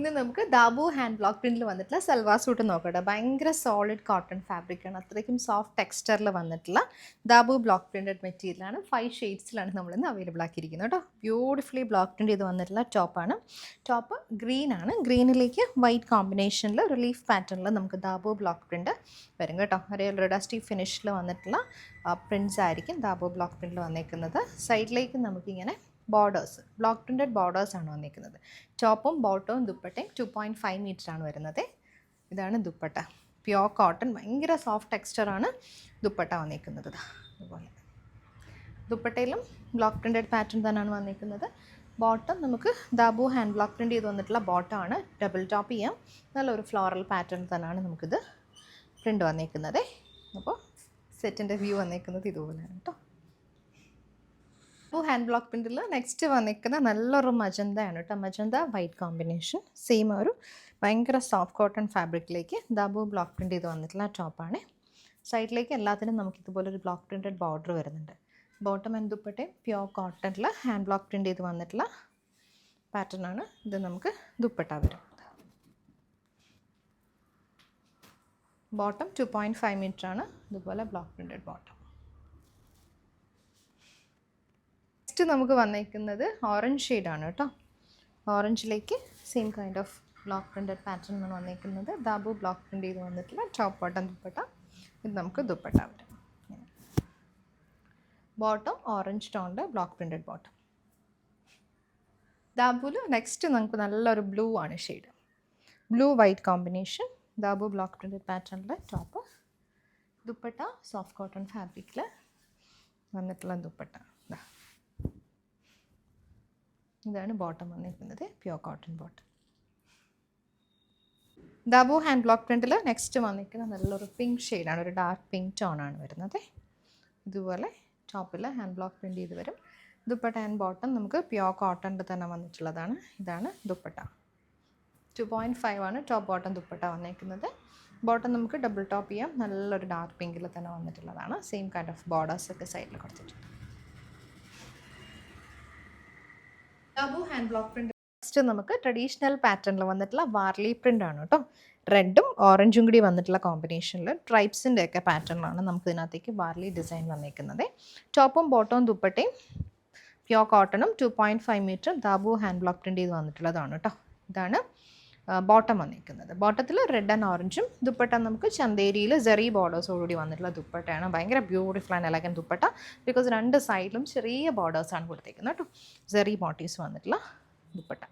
ഇന്ന് നമുക്ക് Dabu hand block പ്രിന്റിൽ വന്നിട്ടുള്ള സൽവാർ സൂട്ട് നോക്കട്ടെ. ഭയങ്കര സോളിഡ് കോട്ടൺ ഫാബ്രിക്കാണ്, അത്രയ്ക്കും സോഫ്റ്റ് ടെക്സ്ചറിൽ വന്നിട്ടുള്ള ദാബു ബ്ലോക്ക് പ്രിന്റഡ് മെറ്റീരിയലാണ്. 5 ഷെയ്ഡ്സിലാണ് നമ്മളിന്ന് അവൈലബിൾ ആക്കിയിരിക്കുന്നത് കേട്ടോ. ബ്യൂട്ടിഫുള്ളി ബ്ലോക്ക് പ്രിന്റ് ചെയ്ത് വന്നിട്ടുള്ള ടോപ്പാണ്. ടോപ്പ് ഗ്രീൻ ആണ്, ഗ്രീനിലേക്ക് വൈറ്റ് കോമ്പിനേഷനിൽ റിലീഫ് പാറ്റേണിൽ നമുക്ക് ദാബു ബ്ലോക്ക് പ്രിന്റ് വരും കേട്ടോ. ഒരു ഡസ്റ്റി ഫിനിഷിൽ വന്നിട്ടുള്ള പ്രിൻറ്റ്സ് ആയിരിക്കും ദാബു ബ്ലോക്ക് പ്രിന്റിൽ വന്നേക്കുന്നത്. സൈഡിലേക്ക് നമുക്കിങ്ങനെ ബോർഡേഴ്സ്, ബ്ലോക്ക് പ്രിൻറ്റഡ് ബോർഡേഴ്സാണ് വന്നിരിക്കുന്നത്. ടോപ്പും ബോട്ടവും ദുപ്പട്ടയും 2.5 മീറ്ററാണ് വരുന്നത്. ഇതാണ് ദുപ്പട്ട, പ്യോർ കോട്ടൺ, ഭയങ്കര സോഫ്റ്റ് ടെക്സ്ചറാണ് ദുപ്പട്ട വന്നിരിക്കുന്നത്. അതുപോലെ ദുപ്പട്ടയിലും ബ്ലോക്ക് പ്രിൻറ്റഡ് പാറ്റേൺ തന്നെയാണ് വന്നിരിക്കുന്നത്. ബോട്ടം നമുക്ക് ദാബു ഹാൻഡ് ബ്ലോക്ക് പ്രിൻറ്റ് ചെയ്ത് വന്നിട്ടുള്ള ബോട്ടമാണ്. ഡബിൾ ടോപ്പ് ചെയ്യാം, നല്ലൊരു ഫ്ലോറൽ പാറ്റേൺ തന്നെയാണ് നമുക്കിത് പ്രിൻ്റ് വന്നിരിക്കുന്നത്. അപ്പോൾ സെറ്റിൻ്റെ വ്യൂ വന്നിരിക്കുന്നത് ഇതുപോലെയാണ് കേട്ടോ. അപ്പോൾ ഹാൻഡ് ബ്ലോക്ക് പ്രിൻറ്റിൽ നെക്സ്റ്റ് വന്നിരിക്കുന്ന നല്ലൊരു മജന്തയാണ് കേട്ടോ. മജന്ത വൈറ്റ് കോമ്പിനേഷൻ, സെയിം ഒരു ഭയങ്കര സോഫ്റ്റ് കോട്ടൺ ഫാബ്രിക്കിലേക്ക് ദാബു ബ്ലോക്ക് പ്രിൻറ്റ് ചെയ്ത് വന്നിട്ടുള്ള ടോപ്പാണ്. സൈഡിലേക്ക് എല്ലാത്തിനും നമുക്ക് ഇതുപോലൊരു ബ്ലോക്ക് പ്രിൻറ്റഡ് ബോർഡർ വരുന്നുണ്ട്. ബോട്ടം ആൻഡ് ദുപ്പട്ടയും പ്യോർ കോട്ടണിൽ ഹാൻഡ് ബ്ലോക്ക് പ്രിൻറ്റ് ചെയ്ത് വന്നിട്ടുള്ള പാറ്റേൺ ആണ്. ഇത് നമുക്ക് ദുപ്പട്ട വരും. ബോട്ടം 2.5 മീറ്ററാണ്, ഇതുപോലെ ബ്ലോക്ക് പ്രിൻറ്റഡ് ബോട്ടം. നെക്സ്റ്റ് നമുക്ക് വന്നിരിക്കുന്നത് ഓറഞ്ച് ഷെയ്ഡാണ് കേട്ടോ. ഓറഞ്ചിലേക്ക് same kind of block printed pattern ആണ് വന്നിരിക്കുന്നത്. ദാബു ബ്ലോക്ക് പ്രിൻറ്റ് ചെയ്ത് വന്നിട്ടുള്ള ടോപ്പ് ബോട്ടം ദുപ്പട്ട. ഇത് നമുക്ക് ദുപ്പട്ട വരും. ബോട്ടം ഓറഞ്ച് ടോണിൻ്റെ ബ്ലോക്ക് പ്രിൻറ്റഡ് ബോട്ടം. ദാബുവിൽ നെക്സ്റ്റ് നമുക്ക് നല്ലൊരു ബ്ലൂ ആണ് shade, blue white combination. Dabu block printed പാറ്റേണിലെ ടോപ്പ്, ദുപ്പട്ട സോഫ്റ്റ് കോട്ടൺ ഫാബ്രിക്കിൽ വന്നിട്ടുള്ള ദുപ്പട്ട. ഇതാണ് ബോട്ടം വന്നിരിക്കുന്നത്, pure cotton bottom. Dabu hand block പ്രിൻറ്റിൽ നെക്സ്റ്റ് വന്നിരിക്കുന്ന നല്ലൊരു പിങ്ക് ഷെയ്ഡാണ്, ഒരു ഡാർക്ക് പിങ്ക് ടോണാണ് വരുന്നത്. ഇതുപോലെ ടോപ്പിൽ ഹാൻഡ് ബ്ലോക്ക് പ്രിൻറ്റ് ചെയ്ത് വരും. ദുപ്പട്ട ആൻഡ് ബോട്ടം നമുക്ക് പ്യോർ കോട്ടണിൽ തന്നെ വന്നിട്ടുള്ളതാണ്. ഇതാണ് ദുപ്പട്ട. 2.5 ആണ് ടോപ്പ് ബോട്ടം ദുപ്പട്ട വന്നിരിക്കുന്നത്. ബോട്ടം നമുക്ക് ഡബിൾ ടോപ്പ് ചെയ്യാം, നല്ലൊരു ഡാർക്ക് പിങ്കിൽ തന്നെ വന്നിട്ടുള്ളതാണ്. സെയിം കൈൻഡ് ഓഫ് ബോർഡേഴ്സൊക്കെ സൈഡിൽ കൊടുത്തിട്ടുണ്ട്. Dabu hand block print. Next നമുക്ക് ട്രഡീഷണൽ പാറ്റേണിൽ വന്നിട്ടുള്ള വാർലി പ്രിൻ്റ് ആണ് കേട്ടോ. റെഡും ഓറഞ്ചും കൂടി വന്നിട്ടുള്ള കോമ്പിനേഷനിൽ ട്രൈബ്സിൻ്റെ ഒക്കെ പാറ്റേണിലാണ് നമുക്ക് ഇതിനകത്തേക്ക് വാർലി ഡിസൈൻ വന്നിരിക്കുന്നത്. ടോപ്പും ബോട്ടവും ദുപ്പട്ടയും പ്യോർ കോട്ടണും 2.5 metre dabu hand block print ചെയ്ത് വന്നിട്ടുള്ളതാണ് കേട്ടോ. ഇതാണ് ബോട്ടം വന്നിരിക്കുന്നത്. ബോട്ടത്തിൽ റെഡ് ആൻഡ് ഓറഞ്ചും, ദുപ്പട്ട നമുക്ക് ചന്തേരിയിൽ സെറി ബോർഡേഴ്സോടുകൂടി വന്നിട്ടുള്ള ദുപ്പട്ടയാണ്. ഭയങ്കര beautiful and elegant dupatta, because രണ്ട് സൈഡിലും ചെറിയ ബോർഡേഴ്സാണ് കൊടുത്തേക്കുന്നത് കേട്ടോ. സെറി മോട്ടീവ്സ് വന്നിട്ടുള്ള ദുപ്പട്ട.